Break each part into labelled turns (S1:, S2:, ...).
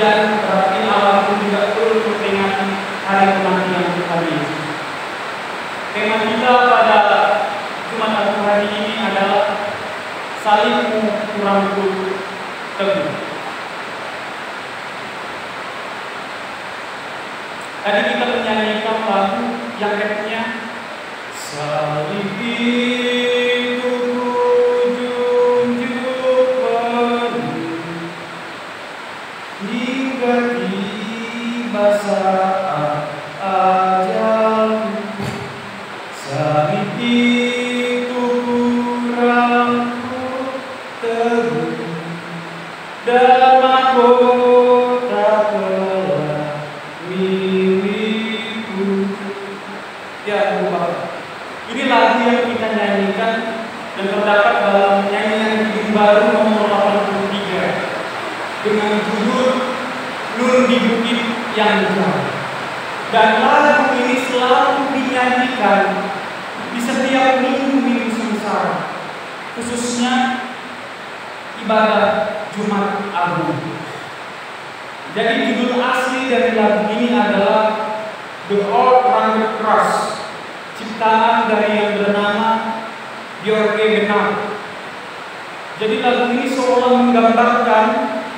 S1: dan berarti Allah pun juga turut memperingati hari kematian Tuhan Yesus. Tema kita pada Jumat Agung hari ini adalah salibmu kurangku teguh. Tadi kita menyanyikan lagu yang refnya salib itu junjung penuh hingga tiba saat ajalku. Salib itu kurangku teguh dan mahkota telah milikku. Ya Bapak, ini lagu yang kita nyanyikan dan terdapat dalam nyanyian Hidup Baru nomor 83 dengan judul Nur di Bukit yang Jauh. Dan lagu ini selalu dinyanyikan di setiap minggu sengsara, khususnya ibadah Jumat Agung. Jadi judul asli dari lagu ini adalah The Old Rugged Cross, ciptaan dari yang bernama George Bernard. Jadi lagu ini seolah menggambarkan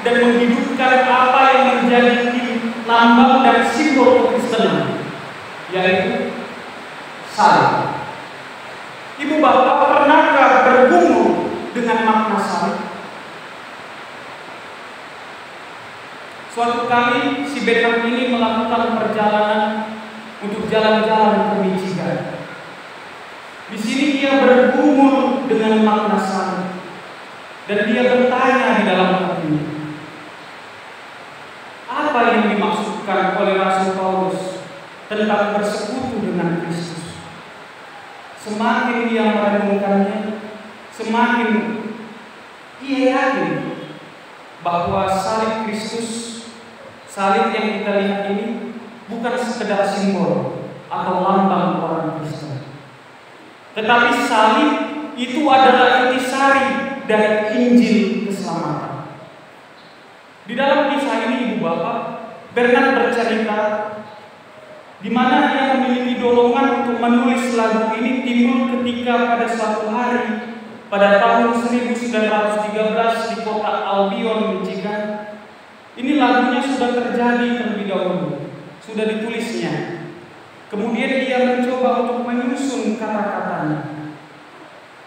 S1: dan menghidupkan apa yang menjadi lambang dan simbol kekristenan, yaitu salib. Ibu bapak, pernahkah bergumul dengan makna salib? Suatu kali si Bernard ini melakukan perjalanan untuk jalan-jalan ke Michigan. Di sini dia bergumul dengan makna salib dan dia bertanya di dalam hatinya, apa yang dimaksudkan oleh Rasul Paulus tentang bersekutu dengan Kristus? Semakin dia merenungkannya, semakin ia yakin bahwa salib Kristus, salib yang kita lihat ini bukan sekedar simbol atau lambang orang Kristen, tetapi salib itu adalah intisari dari Injil keselamatan. Di dalam kisah ini Ibu Bapak, Bernard bercerita di mana dia memiliki dorongan untuk menulis lagu ini timbul ketika pada suatu hari pada tahun 1913 di kota Albion, Michigan. Ini lagunya sudah terjadi terlebih dahulu, sudah ditulisnya. Kemudian dia mencoba untuk menyusun kata-katanya.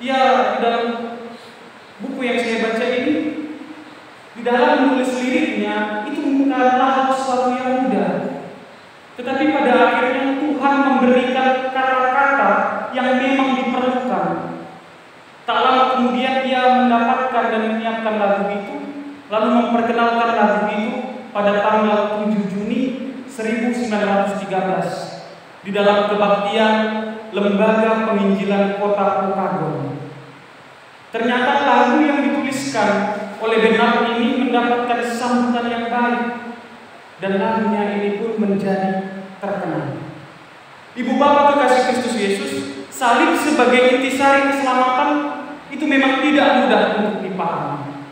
S1: Ya, di dalam buku yang saya baca ini, di dalam menulis liriknya itu bukanlah sesuatu yang mudah. Tetapi pada akhirnya Tuhan memberikan kata-kata yang memang diperlukan. Tak lama kemudian dia mendapatkan dan menyiapkan lagu itu, lalu memperkenalkan lagu itu pada tanggal 7 Juni 1913 di dalam kebaktian Lembaga Penginjilan Kota Chicago. Ternyata lagu yang dituliskan oleh Bernard ini mendapatkan sambutan yang baik dan lagunya ini pun menjadi terkenal. Ibu bapak kekasih Kristus Yesus, salib sebagai intisari keselamatan itu memang tidak mudah untuk dipahami.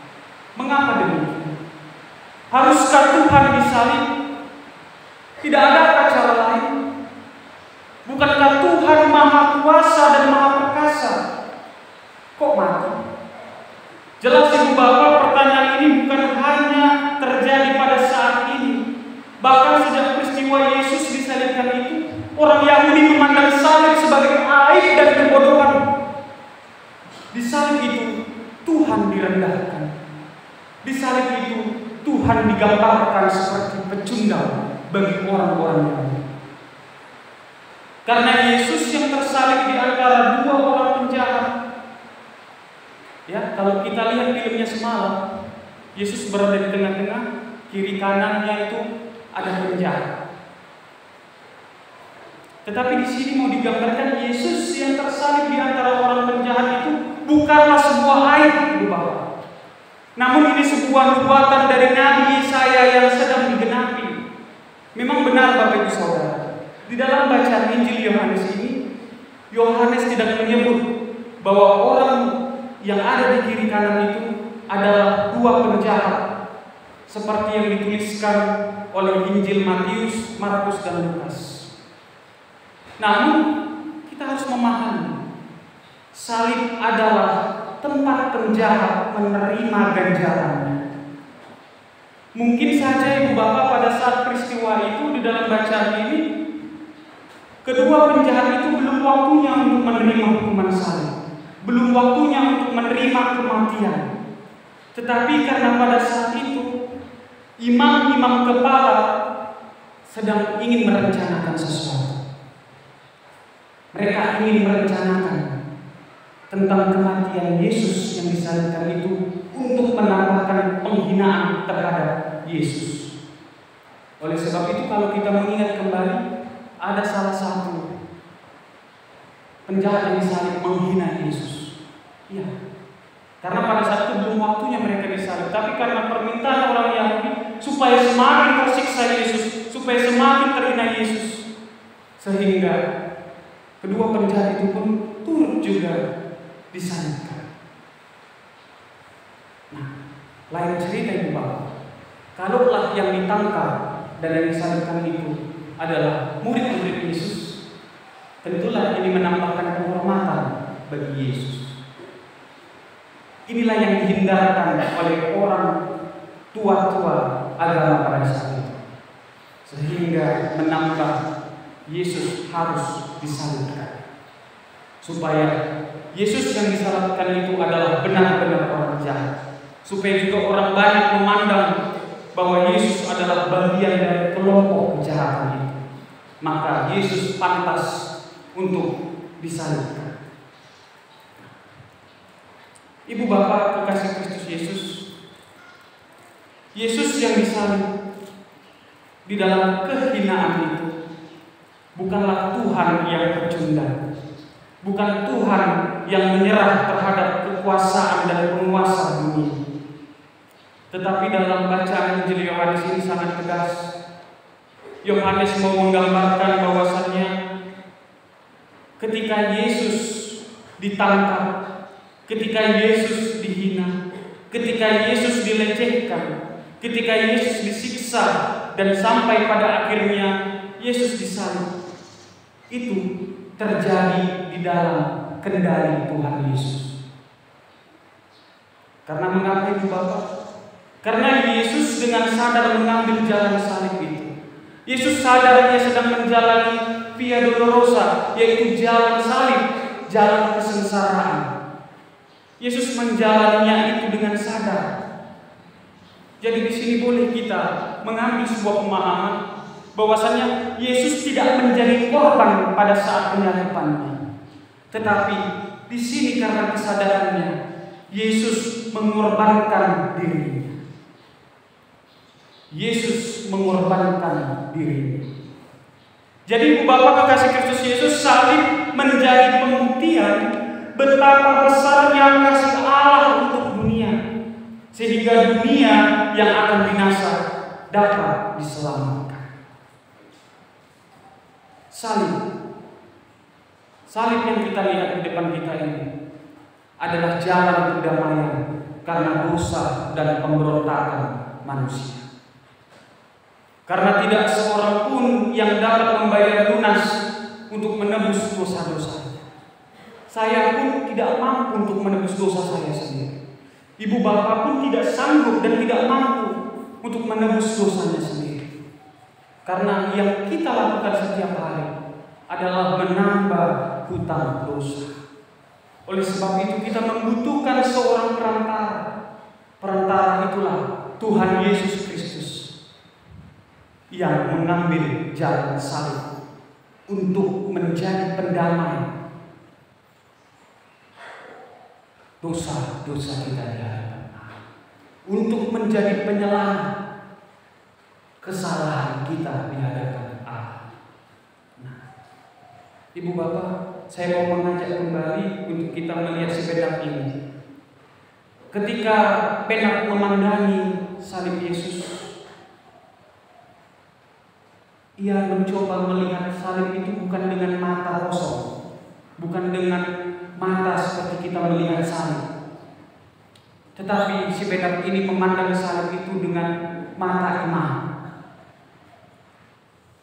S1: Mengapa demikian? Haruskah Tuhan disalib? Tidak ada cara lain. Bukankah Tuhan Maha Kuasa dan Maha Perkasa? Kok mati? Jelas Ibu Bapak, pertanyaan ini bukan hanya terjadi pada saat ini. Bahkan sejak peristiwa Yesus disalibkan itu, orang Yahudi memandang salib sebagai aib dan kebodohan. Di salib itu Tuhan direndahkan. Di salib itu Tuhan digambarkan seperti pecundang bagi orang-orang Yahudi. Karena Yesus yang tersalib di antara dua orang penjahat. Ya, kalau kita lihat filmnya semalam, Yesus berada di tengah-tengah, kiri kanannya itu ada penjahat. Tetapi di sini mau digambarkan Yesus yang tersalib di antara orang penjahat itu bukanlah sebuah aib, Ibu Bapak. Namun ini sebuah nubuatan dari Nabi Yesaya yang sedang digenapi. Memang benar Bapak Ibu Saudara. Di dalam bacaan Injil Yohanes ini, Yohanes tidak menyebut bahwa orang yang ada di kiri kanan itu adalah dua penjahat seperti yang dituliskan oleh Injil Matius, Markus, dan Lukas. Namun kita harus memahami, salib adalah tempat penjahat menerima ganjarannya. Mungkin saja Ibu Bapak pada saat peristiwa itu di dalam bacaan ini, kedua penjahat itu belum waktunya untuk menerima hukuman salib, belum waktunya untuk menerima kematian. Tetapi karena pada saat itu imam-imam kepala sedang ingin merencanakan sesuatu. Mereka ingin merencanakan tentang kematian Yesus yang disalibkan itu untuk menambahkan penghinaan terhadap Yesus. Oleh sebab itu kalau kita mengingat kembali, ada salah satu penjahat yang disalib menghina Yesus. Iya. Karena pada saat itu belum waktunya mereka disalib, tapi karena permintaan orang Yahudi supaya semakin tersiksa Yesus, supaya semakin terhina Yesus, sehingga kedua penjahat itu pun turut juga disalibkan. Nah, lain cerita Ibu Bapak, kalaulah yang ditangkap dan yang disalibkan itu adalah murid-murid Yesus, tentulah ini menambahkan penghormatan bagi Yesus. Inilah yang dihindarkan oleh orang tua-tua agama pada saat itu, sehingga menambah Yesus harus disalibkan, supaya Yesus yang disalibkan itu adalah benar-benar orang jahat, supaya juga orang banyak memandang bahwa Yesus adalah bagian dari kelompok kejahatan itu. Maka Yesus pantas untuk disalibkan. Ibu Bapak kekasih Kristus Yesus, Yesus yang disalib di dalam kehinaan itu bukanlah Tuhan yang pecundang, bukan Tuhan yang menyerah terhadap kekuasaan dan penguasa dunia. Tetapi dalam bacaan Injil Yohanes ini sangat tegas. Yohanes mau menggambarkan bahwasannya ketika Yesus ditangkap, ketika Yesus dihina, ketika Yesus dilecehkan, ketika Yesus disiksa, dan sampai pada akhirnya Yesus disalib, itu terjadi di dalam kendali Tuhan Yesus. Karena mengapa Ibu Bapak? Karena Yesus dengan sadar mengambil jalan salib itu. Yesus sadar dia sedang menjalani Via Dolorosa, yaitu jalan salib, jalan kesengsaraan. Yesus menjalaninya itu dengan sadar. Jadi di sini boleh kita mengambil sebuah pemahaman bahwasanya Yesus tidak menjadi korban pada saat penyalibannya. Tetapi di sini karena kesadarannya, Yesus mengorbankan dirinya. Yesus mengorbankan dirinya. Jadi Ibu Bapak kekasih Kristus Yesus, salib menjadi pembuktian betapa besarnya kasih Allah untuk dunia, sehingga dunia yang akan binasa dapat diselamatkan. Salib yang kita lihat di depan kita ini adalah jalan perdamaian karena dosa dan pemberontakan manusia. Karena tidak seorang pun yang dapat membayar lunas untuk menebus dosa-dosanya. Saya pun tidak mampu untuk menebus dosa saya sendiri. Ibu Bapak pun tidak sanggup dan tidak mampu untuk menebus dosanya sendiri. Karena yang kita lakukan setiap hari adalah menambah hutang dosa. Oleh sebab itu kita membutuhkan seorang perantara. Perantara itulah Tuhan Yesus Kristus yang mengambil jalan salib untuk menjadi pendamai dosa-dosa kita di hadapan Allah, untuk menjadi penyelamat kesalahan kita di hadapan Allah. Nah, Ibu Bapak, saya mau mengajak kembali untuk kita melihat si penak ini. Ketika penak memandangi salib Yesus, ia mencoba melihat salib itu bukan dengan mata kosong, bukan dengan mata seperti kita melihat salib, Tetapi si Bernard ini memandang salib itu dengan mata iman.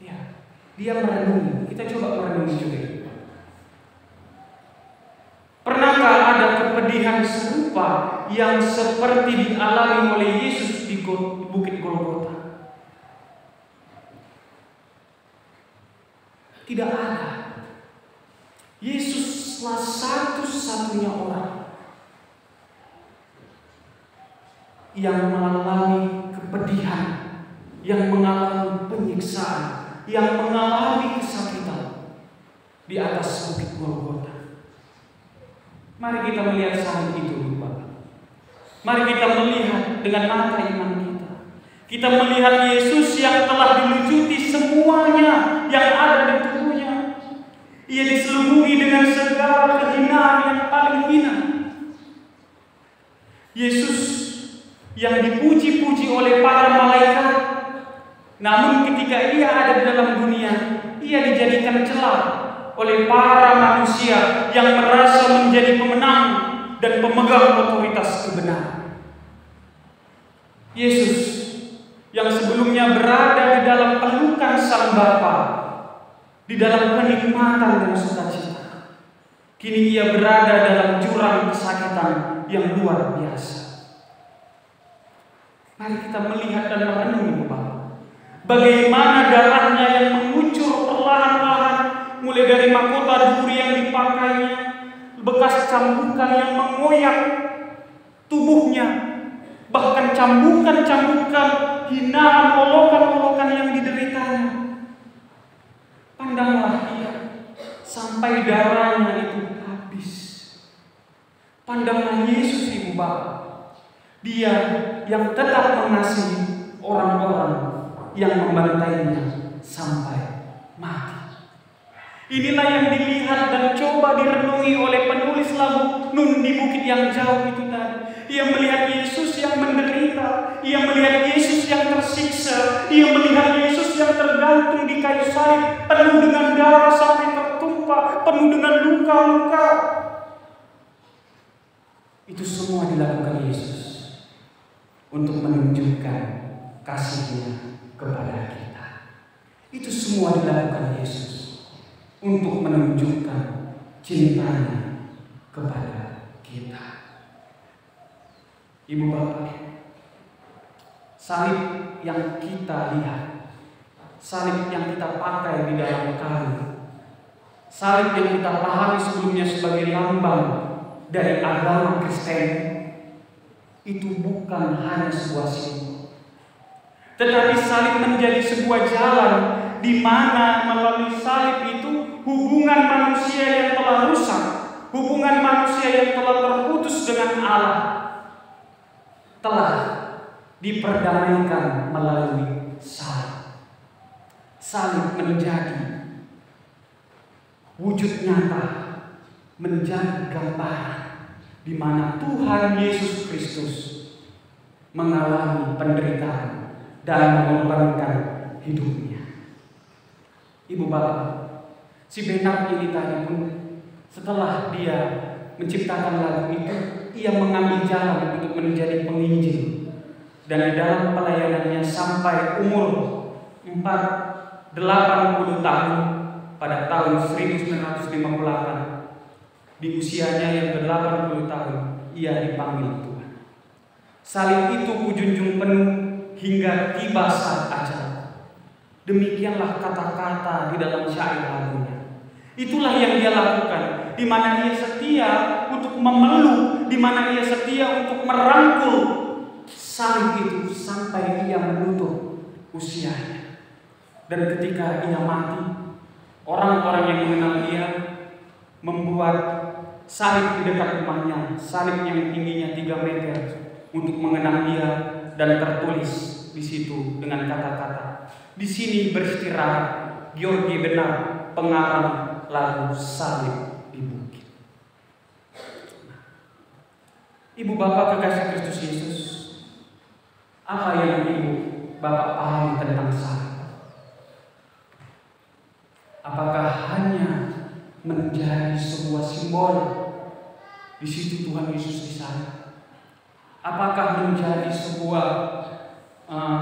S1: Ya, dia merenungi. Kita coba merenungi juga. Pernahkah ada kepedihan serupa yang seperti dialami oleh Yesus di Bukit Golgota? Tidak ada. Yesuslah satu-satunya orang yang mengalami kepedihan, yang mengalami penyiksaan, yang mengalami kesakitan di atas Bukit Golgota. Mari kita melihat salib itu, Bapak. Mari kita melihat dengan mata iman kita. Kita melihat Yesus yang telah dilucuti semuanya yang ada di tubuhnya. Ia diselubungi dengan segala kehinaan yang paling hina. Yesus yang dipuji-puji oleh para malaikat, namun ketika ia ada di dalam dunia, ia dijadikan celah oleh para manusia yang merasa menjadi pemenang dan pemegang otoritas kebenaran. Yesus yang sebelumnya berada di dalam pelukan Sang Bapa, di dalam kenikmatan dan sukacita, kini ia berada dalam jurang kesakitan yang luar biasa. Mari kita melihat dan merenungi, Bapak, bagaimana darahnya yang mengucur perlahan-lahan, mulai dari mahkota duri yang dipakainya, bekas cambukan yang mengoyak tubuhnya, bahkan cambukan-cambukan, hinaan, olokan-olokan yang dideritanya. Pandanglah dia sampai darahnya itu habis. Pandanglah Yesus, Ibu Bapak, dia yang tetap mengasihi orang-orang yang membantainya sampai mati. Inilah yang dilihat dan coba direnungi oleh penulis lagu Nun di Bukit yang Jauh itu tadi. Ia melihat Yesus yang menderita, ia melihat Yesus yang tersiksa, ia melihat Yesus yang tergantung di kayu salib, penuh dengan darah sampai tertumpah, penuh dengan luka-luka. Itu semua dilakukan Yesus untuk menunjukkan kasih-Nya kepada kita. Itu semua dilakukan Yesus untuk menunjukkan cintanya kepada kita. Ibu Bapak, salib yang kita lihat, salib yang kita pakai di dalam kayu, salib yang kita pahami sebelumnya sebagai lambang dari agama Kristen, itu bukan hanya sebuah simbol, tetapi salib menjadi sebuah jalan di mana melalui salib itu hubungan manusia yang telah rusak, hubungan manusia yang telah terputus dengan Allah, telah diperdamaikan melalui salib. Salib menjadi wujud nyata, menjadi gambaran di mana Tuhan Yesus Kristus mengalami penderitaan dan mengorbankan hidupnya. Ibu Bapak, si Bernard ini tadi pun setelah dia menciptakan lagu itu, ia mengambil jalan untuk menjadi penginjil, dan di dalam pelayanannya sampai umur 80 tahun pada tahun 1958, di usianya yang ke-80 tahun, ia dipanggil Tuhan. Salib itu kujunjung penuh hingga tiba saat ajal. Demikianlah kata-kata di dalam syair lagunya. Itulah yang dia lakukan, di mana ia setia untuk memeluk, di mana ia setia untuk merangkul salib itu sampai ia menutup usianya. Dan ketika ia mati, orang-orang yang mengenal dia membuat salib di dekat rumahnya, salib yang tingginya 3 meter untuk mengenang dia, dan tertulis di situ dengan kata-kata, "Di sini beristirahat Georgi Bernard, pengarang lagu Salib di Bukit." Ibu Bapak kekasih Kristus Yesus, apa yang Ibu Bapak pahami tentang salib? Apakah hanya menjadi sebuah simbol? Di situ Tuhan Yesus disalib. Apakah menjadi sebuah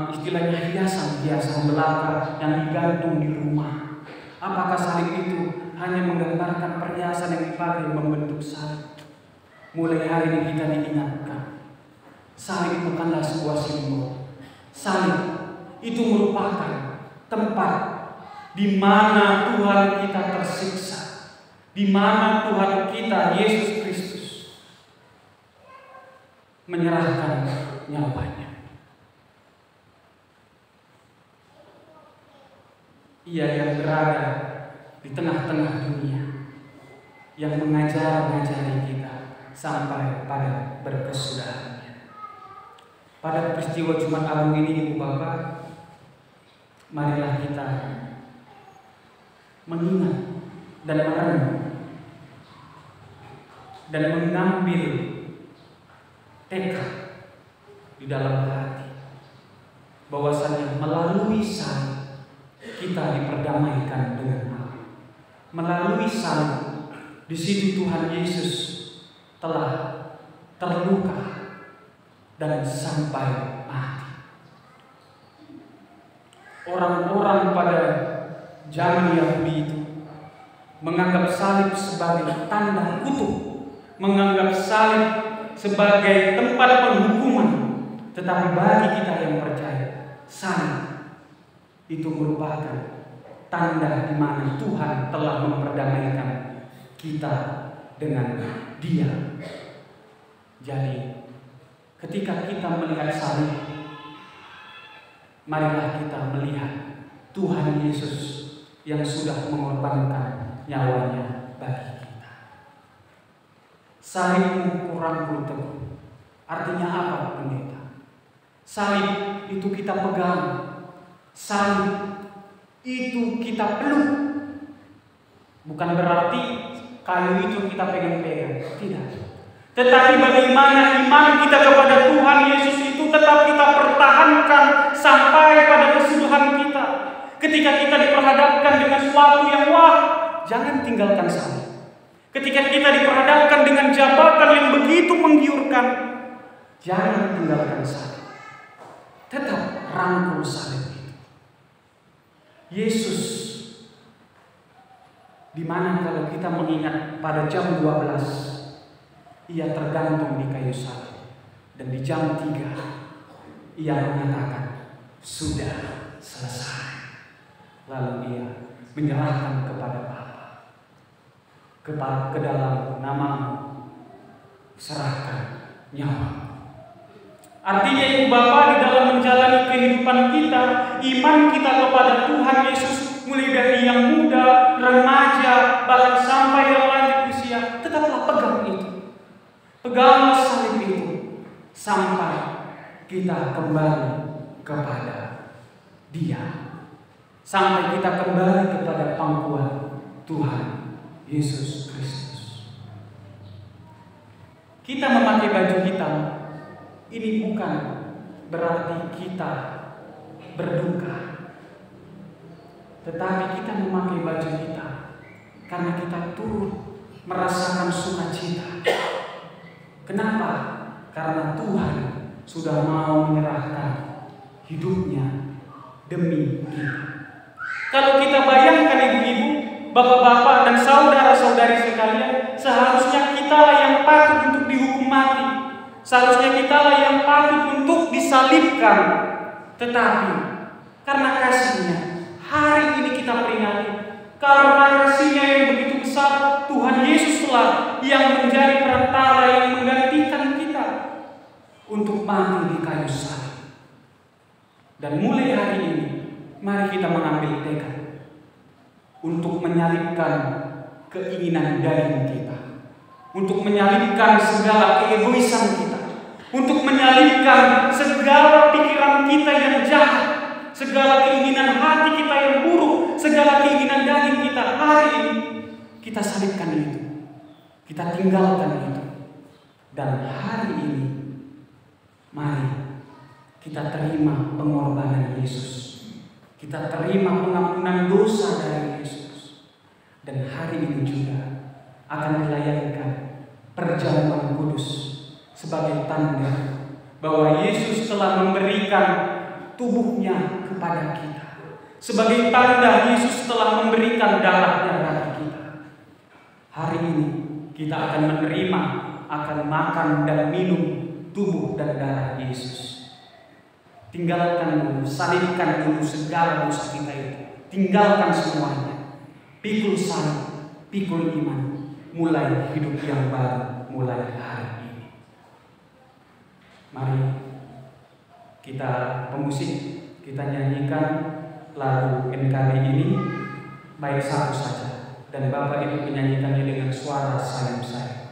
S1: istilahnya hiasan belaka yang digantung di rumah? Apakah salib itu hanya menggambarkan perhiasan yang dipakai membentuk salib? Mulai hari ini kita diingatkan, salib bukanlah sebuah simbol. Salib itu merupakan tempat di mana Tuhan kita tersiksa, di mana Tuhan kita Yesus Kristus menyerahkan nyawanya. Ia yang berada di tengah-tengah dunia, yang mengajari kita sampai pada berkesudahannya. Pada peristiwa Jumat Agung ini, Ibu Bapak, marilah kita mengingat dan merenung dan mengambil tekad di dalam hati bahwasanya melalui salib kita diperdamaikan dengan Allah. Melalui salib, di situ Tuhan Yesus telah terluka dan sampai mati. Orang-orang pada zaman Yahudi itu menganggap salib sebagai tanda kutuk, menganggap salib sebagai tempat penghukuman. Tetapi bagi kita yang percaya, salib itu merupakan tanda di mana Tuhan telah memperdamaikan kita dengan Dia. Jadi, ketika kita melihat salib, marilah kita melihat Tuhan Yesus yang sudah mengorbankan nyawanya bagi kita. Salibmu kurangku teguh. Artinya apa, pendeta? Salib itu kita pegang. Salib itu kita peluk. Bukan berarti kayu itu kita pegang-pegang. Tidak. Tetapi bagaimana iman kita kepada Tuhan Yesus itu tetap kita pertahankan sampai pada kesudahan kita. Ketika kita diperhadapkan dengan sesuatu yang wah, jangan tinggalkan salib. Ketika kita diperhadapkan dengan jabatan yang begitu menggiurkan, jangan tinggalkan salib. Tetap rangkul salib itu. Yesus, di mana kalau kita mengingat pada jam 12, Ia tergantung di kayu salib, dan di jam 3 Ia mengatakan sudah selesai. Lalu Ia menyerahkan kepada Bapa, ke dalam namamu serahkan nyawa. Artinya Ibu Bapak, di dalam menjalani kehidupan kita, iman kita kepada Tuhan Yesus, mulai dari yang muda, remaja, bahkan sampai yang lanjut usia, tetaplah pegang itu. Pegang salib itu sampai kita kembali kepada Dia, sampai kita kembali kepada pangkuan Tuhan Yesus Kristus. Kita memakai baju hitam, ini bukan berarti kita berduka, tetapi kita memakai baju hitam karena kita turut merasakan sukacita. Kenapa? Karena Tuhan sudah mau menyerahkan hidupnya demi kita. Kalau kita bayangkan ibu-ibu, bapak-bapak dan saudara-saudari sekalian, seharusnya kitalah yang patut untuk dihukum mati. Seharusnya kitalah yang patut untuk disalibkan. Tetapi karena kasih-Nya, hari ini kita peringati. Karena kasih-Nya yang begitu besar, Tuhan Yesuslah yang menjadi perantara yang menggantikan kita untuk mati di kayu salib. Dan mulai hari ini, mari kita mengambil tekad untuk menyalibkan keinginan daging kita, untuk menyalibkan segala keegoisan kita, untuk menyalibkan segala pikiran kita yang jahat, segala keinginan hati kita yang buruk, segala keinginan daging kita. Hari ini kita salibkan itu, kita tinggalkan itu. Dan hari ini mari kita terima pengorbanan Yesus, kita terima pengampunan dosa dari Yesus. Dan hari ini juga akan dilayangkan perjamuan kudus sebagai tanda bahwa Yesus telah memberikan tubuhnya kepada kita. Sebagai tanda Yesus telah memberikan darahnya bagi kita. Hari ini kita akan menerima, akan makan dan minum tubuh dan darah Yesus. Tinggalkan dulu, salibkan dulu segala dosa kita itu. Tinggalkan semuanya. Pikul salib, pikul iman. Mulai hidup yang baru, mulai hari ini. Mari kita pemusik, kita nyanyikan lagu NKB ini baik satu saja. Dan Bapak Ibu menyanyikannya dengan suara sayang-sayang.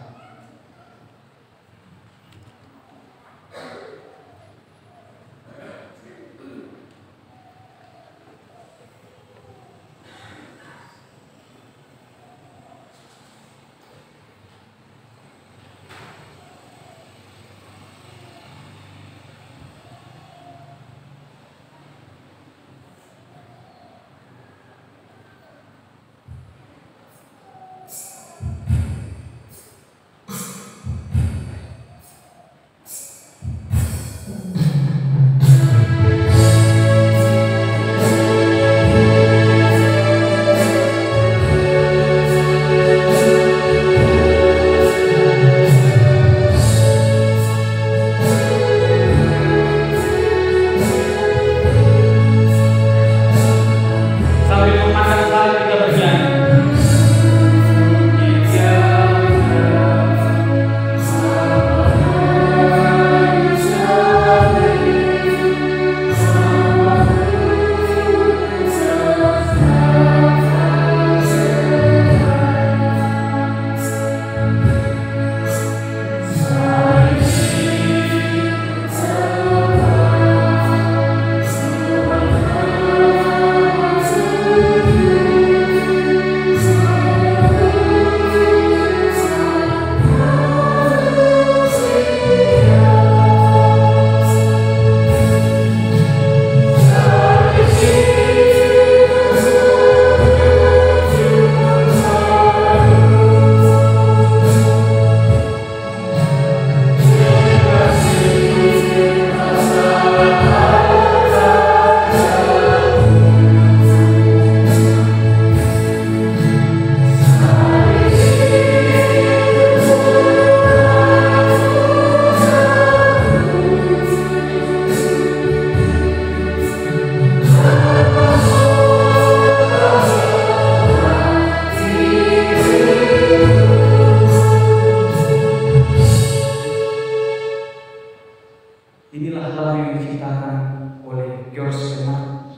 S1: Inilah lagu yang diciptakan oleh George Bernard.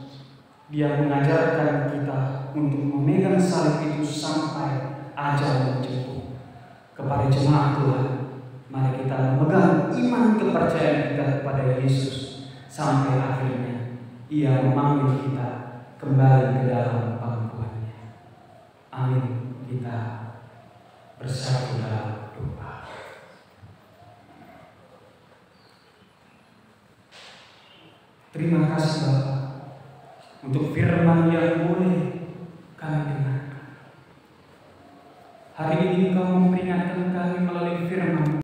S1: Dia mengajarkan kita untuk memegang salib itu sampai ajal menjemput. Kepada jemaat Tuhan, mari kita memegang iman kepercayaan kita kepada Yesus sampai akhirnya Ia memanggil kita kembali ke dalam pangkuannya. Amin. Kita bersatu dalam doa. Terima kasih Bapa untuk firman yang boleh